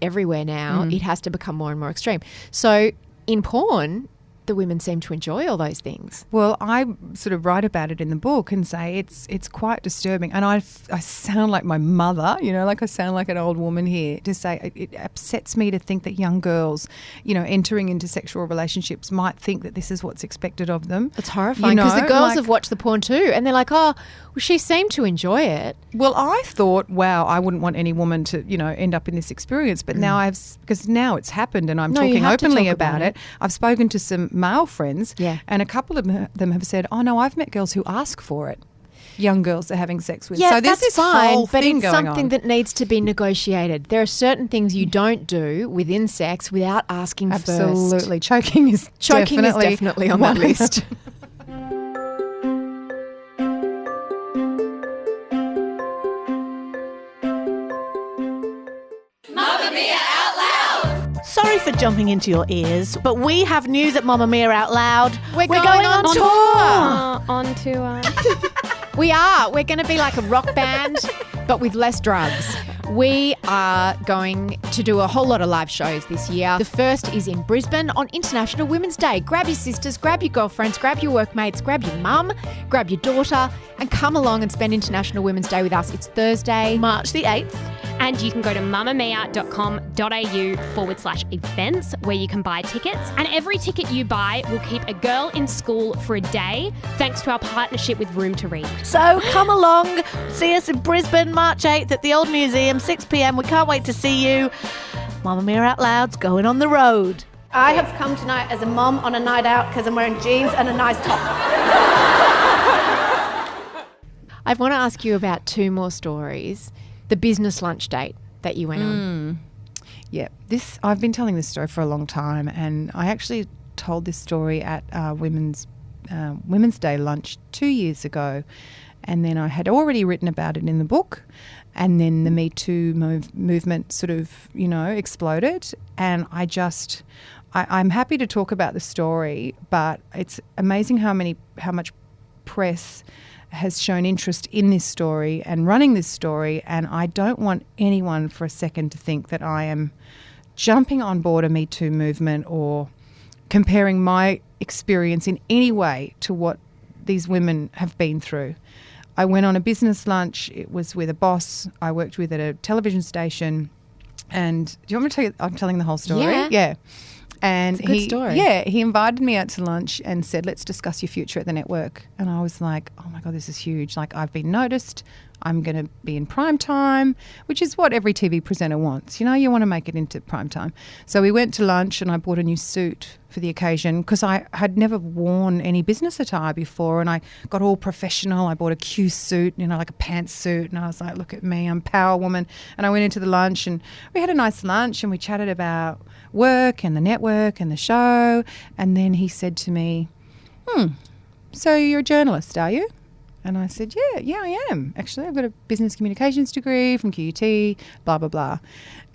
everywhere now, it has to become more and more extreme. So in porn, the women seem to enjoy all those things. Well, I sort of write about it in the book and say it's quite disturbing. And I sound like my mother, like I sound like an old woman here to say it upsets me to think that young girls, entering into sexual relationships might think that this is what's expected of them. It's horrifying because the girls have watched the porn too and they're like, oh, well, she seemed to enjoy it. Well, I thought, wow, I wouldn't want any woman to, end up in this experience. But now because now it's happened and I'm talking openly about it. I've spoken to some male friends and a couple of them have said, oh, no, I've met girls who ask for it. Young girls they're having sex with. Yeah, so there's that's this fine, whole but thing it's going something on. that needs to be negotiated. There are certain things you don't do within sex without asking first. Absolutely. Choking is definitely on that list. Sorry for jumping into your ears, but we have news at Mamma Mia Out Loud. We're going on tour. On tour. We are. We're going to be like a rock band, but with less drugs. We are going to do a whole lot of live shows this year. The first is in Brisbane on International Women's Day. Grab your sisters, grab your girlfriends, grab your workmates, grab your mum, grab your daughter, and come along and spend International Women's Day with us. It's Thursday, March the 8th. And you can go to mamamia.com.au/events where you can buy tickets. And every ticket you buy will keep a girl in school for a day, thanks to our partnership with Room to Read. So come along, see us in Brisbane, March 8th at the Old Museum, 6 p.m. We can't wait to see you. Mamma Mia Out Loud's going on the road. I have come tonight as a mum on a night out because I'm wearing jeans and a nice top. I want to ask you about two more stories. The business lunch date that you went on. Yeah, I've been telling this story for a long time, and I actually told this story at Women's Day lunch 2 years ago, and then I had already written about it in the book, and then the Me Too movement sort of, exploded, and I'm happy to talk about the story, but it's amazing how much press has shown interest in this story and running this story, and I don't want anyone for a second to think that I am jumping on board a Me Too movement or comparing my experience in any way to what these women have been through. I went on a business lunch. It was with a boss I worked with at a television station, and do you want me to tell you, I'm telling the whole story? Yeah. And it's a good story. Yeah, he invited me out to lunch and said, let's discuss your future at the network. And I was like, oh my God, this is huge. Like, I've been noticed. I'm going to be in prime time, which is what every TV presenter wants. You want to make it into prime time. So we went to lunch and I bought a new suit for the occasion because I had never worn any business attire before, and I got all professional. I bought a Q suit, like a pantsuit, and I was like, look at me, I'm power woman. And I went into the lunch and we had a nice lunch and we chatted about work and the network and the show. And then he said to me, so you're a journalist, are you? And I said, yeah, I am. Actually, I've got a business communications degree from QUT, blah, blah, blah.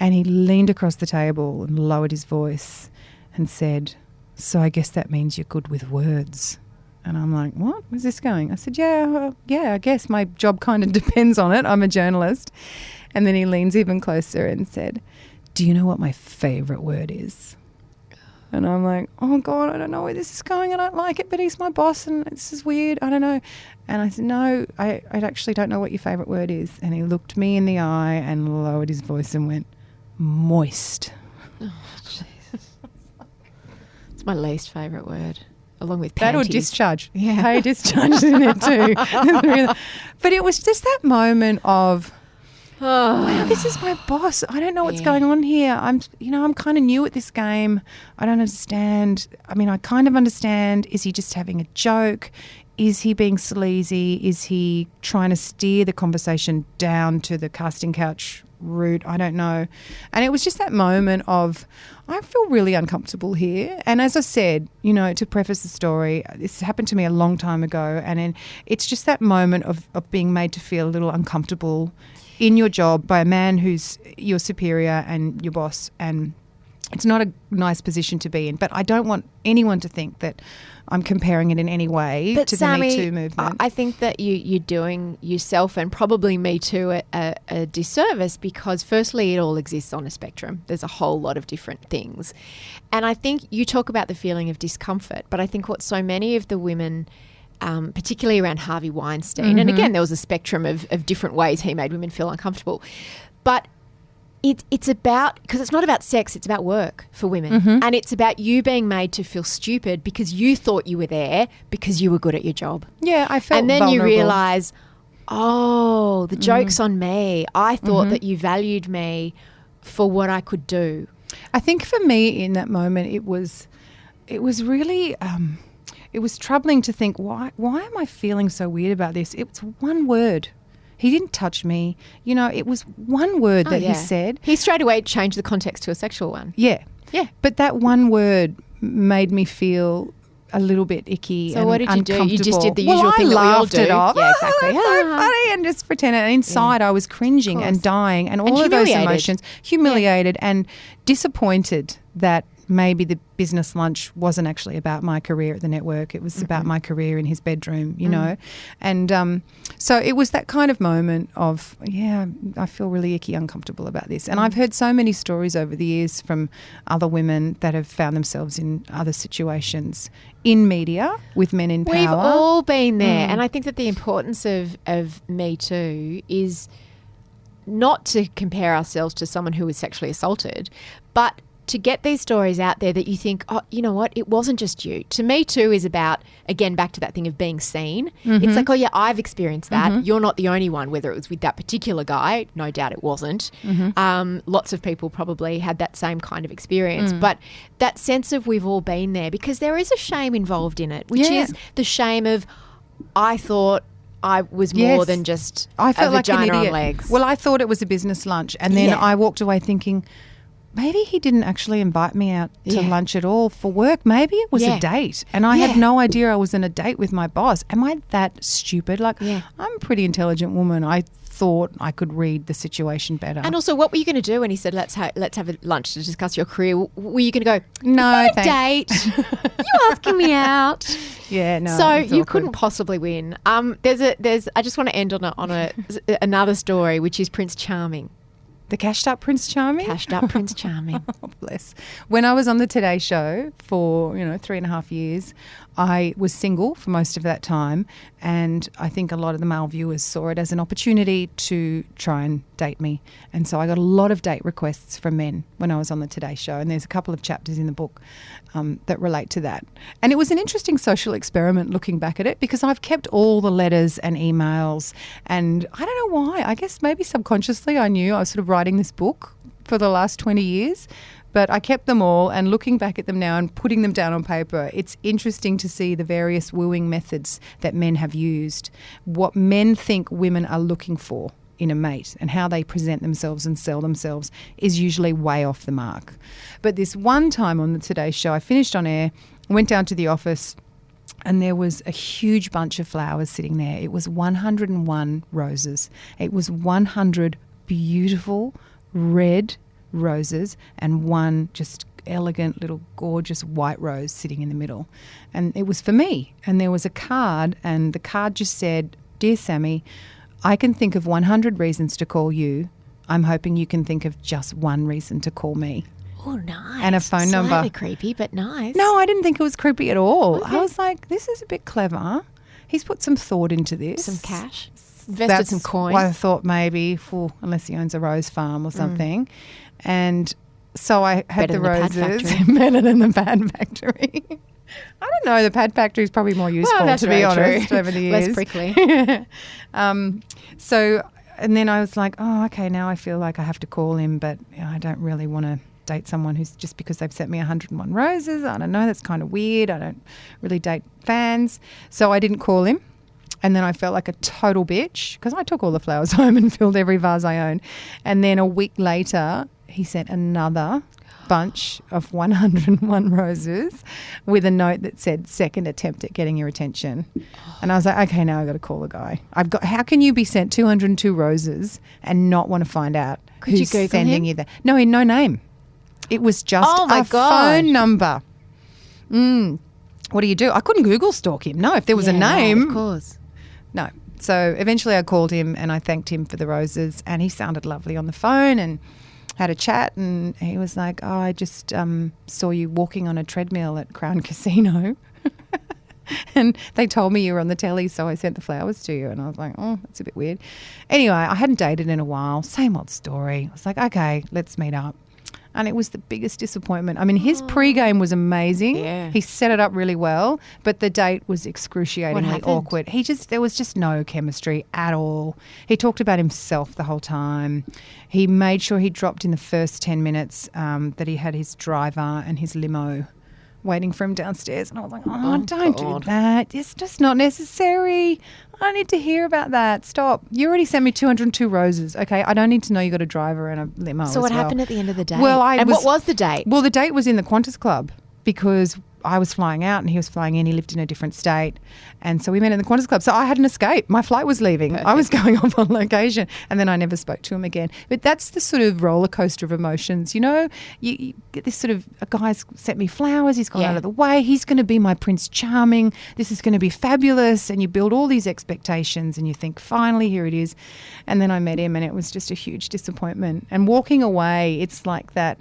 And he leaned across the table and lowered his voice and said, so I guess that means you're good with words. And I'm like, what? Where's this going? I said, yeah, I guess my job kind of depends on it. I'm a journalist. And then he leans even closer and said, do you know what my favourite word is? And I'm like, oh, God, I don't know where this is going. I don't like it, but he's my boss and this is weird. I don't know. And I said, no, I actually don't know what your favourite word is. And he looked me in the eye and lowered his voice and went, moist. Oh, Jesus. It's my least favourite word, along with That or panties. discharge. Yeah. Hey, discharge in there too. But it was just that moment of, wow, this is my boss. I don't know what's going on here. I'm kind of new at this game. I don't understand. I mean, I kind of understand. Is he just having a joke? Is he being sleazy? Is he trying to steer the conversation down to the casting couch route? I don't know. And it was just that moment of, I feel really uncomfortable here. And as I said, to preface the story, this happened to me a long time ago. And it's just that moment of being made to feel a little uncomfortable in your job by a man who's your superior and your boss. And it's not a nice position to be in. But I don't want anyone to think that I'm comparing it in any way to Sammy, the Me Too movement. I think that you're doing yourself and probably Me Too a disservice, because firstly, it all exists on a spectrum. There's a whole lot of different things. And I think you talk about the feeling of discomfort, but I think what so many of the women, particularly around Harvey Weinstein, and again, there was a spectrum of different ways he made women feel uncomfortable, but it's about, because it's not about sex, it's about work for women. And it's about you being made to feel stupid because you thought you were there because you were good at your job. Yeah, I felt And then vulnerable. you realise, oh, the joke's on me. I thought that you valued me for what I could do. I think for me in that moment, it was really, it was troubling to think, why am I feeling so weird about this? It's one word. He didn't touch me. It was one word that he said. He straight away changed the context to a sexual one. Yeah. Yeah. But that one word made me feel a little bit icky So and what did you do? You just did the uncomfortable. usual thing that we all laughed do. it off. Yeah, exactly. That's so funny, and just pretended. And inside I was cringing and dying and all of those humiliated. emotions, humiliated and disappointed that maybe the business lunch wasn't actually about my career at the network. It was about my career in his bedroom, And so it was that kind of moment of, I feel really icky, uncomfortable about this. And I've heard so many stories over the years from other women that have found themselves in other situations in media with men in power. We've all been there. And I think that the importance of Me Too is not to compare ourselves to someone who was sexually assaulted, but to get these stories out there that you think, oh, you know what, it wasn't just you. To Me Too is about, again, back to that thing of being seen. It's like, oh yeah, I've experienced that. You're not the only one, whether it was with that particular guy. No doubt it wasn't. Lots of people probably had that same kind of experience. But that sense of we've all been there, because there is a shame involved in it, which is the shame of, I thought I was more than just I felt a like an vagina idiot. on legs. Well, I thought it was a business lunch, and then I walked away thinking, maybe he didn't actually invite me out to lunch at all for work. Maybe it was a date, and I had no idea I was on a date with my boss. Am I that stupid? Like, I'm a pretty intelligent woman. I thought I could read the situation better. And also, what were you going to do when he said, let's have a lunch to discuss your career? Were you going to go, no, is that a date? You asking me out? Yeah, no. So it's you awkward. couldn't possibly win. I just want to end on another story, which is Prince Charming. The cashed up Prince Charming? Cashed up Prince Charming. Oh, bless. When I was on the Today Show for, 3.5 years, I was single for most of that time, and I think a lot of the male viewers saw it as an opportunity to try and date me. And so I got a lot of date requests from men when I was on the Today Show, and there's a couple of chapters in the book that relate to that. And it was an interesting social experiment looking back at it, because I've kept all the letters and emails, and I don't know why. I guess maybe subconsciously I knew I was sort of writing this book for the last 20 years. But I kept them all, and looking back at them now and putting them down on paper, it's interesting to see the various wooing methods that men have used, what men think women are looking for in a mate, and how they present themselves and sell themselves is usually way off the mark. But this one time on the Today Show, I finished on air, went down to the office, and there was a huge bunch of flowers sitting there. It was 101 roses. It was 100 beautiful red roses and one just elegant little gorgeous white rose sitting in the middle. And it was for me. And there was a card, and the card just said, "Dear Sami, I can think of 100 reasons to call you. I'm hoping you can think of just one reason to call me." Oh, nice. And a phone number. Slightly creepy, but nice. No, I didn't think it was creepy at all. Okay. I was like, this is a bit clever. He's put some thought into this. Some cash. Invested some coin. Why I thought maybe, unless he owns a rose farm or something. And so I had Better the than the pad roses. factory. Better than the pad factory. I don't know. The pad factory is probably more useful, that's to be very honest, true. over the years. Less prickly. And then I was like, oh, okay, now I feel like I have to call him, but I don't really want to date someone who's just because they've sent me 101 roses. I don't know. That's kind of weird. I don't really date fans. So I didn't call him. And then I felt like a total bitch because I took all the flowers home and filled every vase I owned. And then a week later, he sent another bunch of 101 roses with a note that said second attempt at getting your attention. And I was like, okay, now I've got to call the guy. How can you be sent 202 roses and not want to find out Could you who's Google sending him? you that? No, no name. It was just Oh my a gosh. phone number. What do you do? I couldn't Google stalk him. No, if there was a name. Of course. No. So eventually I called him and I thanked him for the roses and he sounded lovely on the phone and had a chat and he was like, oh, I just saw you walking on a treadmill at Crown Casino and they told me you were on the telly, so I sent the flowers to you. And I was like, oh, that's a bit weird. Anyway, I hadn't dated in a while. Same old story. I was like, okay, let's meet up. And it was the biggest disappointment. I mean, his pregame was amazing. Yeah. He set it up really well, but the date was excruciatingly happened? awkward. There was just no chemistry at all. He talked about himself the whole time. He made sure he dropped in the first 10 minutes that he had his driver and his limo waiting for him downstairs. And I was like, oh don't do that. It's just not necessary. I don't need to hear about that. Stop. You already sent me 202 roses. Okay, I don't need to know you got a driver and a limo. So what happened at the end of the day? Well, what was the date? Well, the date was in the Qantas Club because I was flying out and he was flying in. He lived in a different state. And so we met in the Qantas Club. So I had an escape. My flight was leaving. Perfect. I was going off on location and then I never spoke to him again. But that's the sort of roller coaster of emotions. You know, you get this sort of, a guy's sent me flowers. He's gone Yeah. out of the way. He's going to be my Prince Charming. This is going to be fabulous. And you build all these expectations and you think, finally, here it is. And then I met him and it was just a huge disappointment. And walking away, it's like that.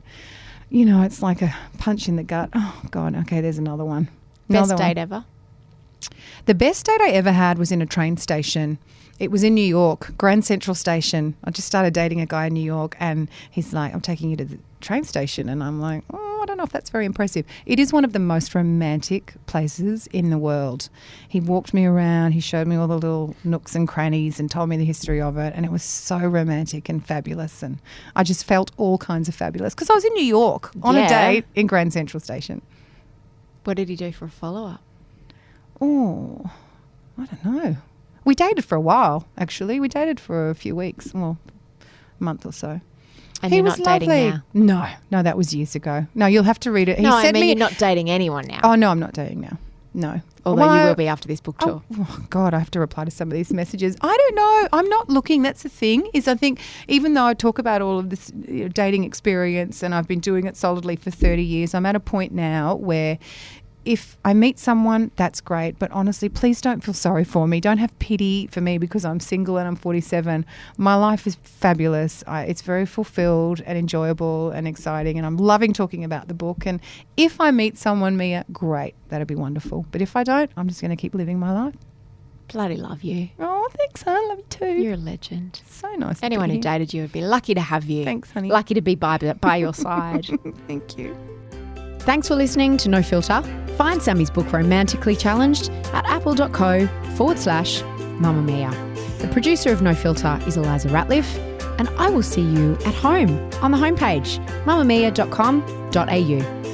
You know, it's like a punch in the gut. Oh, God, okay, there's another one. Best Another date one. ever? The best date I ever had was in a train station. It was in New York, Grand Central Station. I just started dating a guy in New York and he's like, I'm taking you to the train station. And I'm like, oh, I don't know if that's very impressive. It is one of the most romantic places in the world. He walked me around. He showed me all the little nooks and crannies and told me the history of it. And it was so romantic and fabulous. And I just felt all kinds of fabulous because I was in New York on a Yeah. date in Grand Central Station. What did he do for a follow-up? Oh, I don't know. We dated for a while, actually. We dated for a few weeks, well, a month or so. And He you're was not dating lovely. now? No, that was years ago. No, you'll have to read it. He No, I sent mean me. you're not dating anyone now. Oh, no, I'm not dating now. No. Although Well, you will be after this book tour. Oh, God, I have to reply to some of these messages. I don't know. I'm not looking. That's the thing, is I think even though I talk about all of this dating experience and I've been doing it solidly for 30 years, I'm at a point now where if I meet someone, that's great. But honestly, please don't feel sorry for me. Don't have pity for me because I'm single and I'm 47. My life is fabulous. It's very fulfilled and enjoyable and exciting. And I'm loving talking about the book. And if I meet someone, Mia, great. That'd be wonderful. But if I don't, I'm just going to keep living my life. Bloody love you. Oh, thanks, hon. Love you too. You're a legend. So nice. to Anyone be who here. dated you would be lucky to have you. Thanks, honey. Lucky to be by your side. Thank you. Thanks for listening to No Filter. Find Sammy's book Romantically Challenged at apple.co/Mamma Mia. The producer of No Filter is Elissa Ratliff, and I will see you at home on the homepage, mamamia.com.au.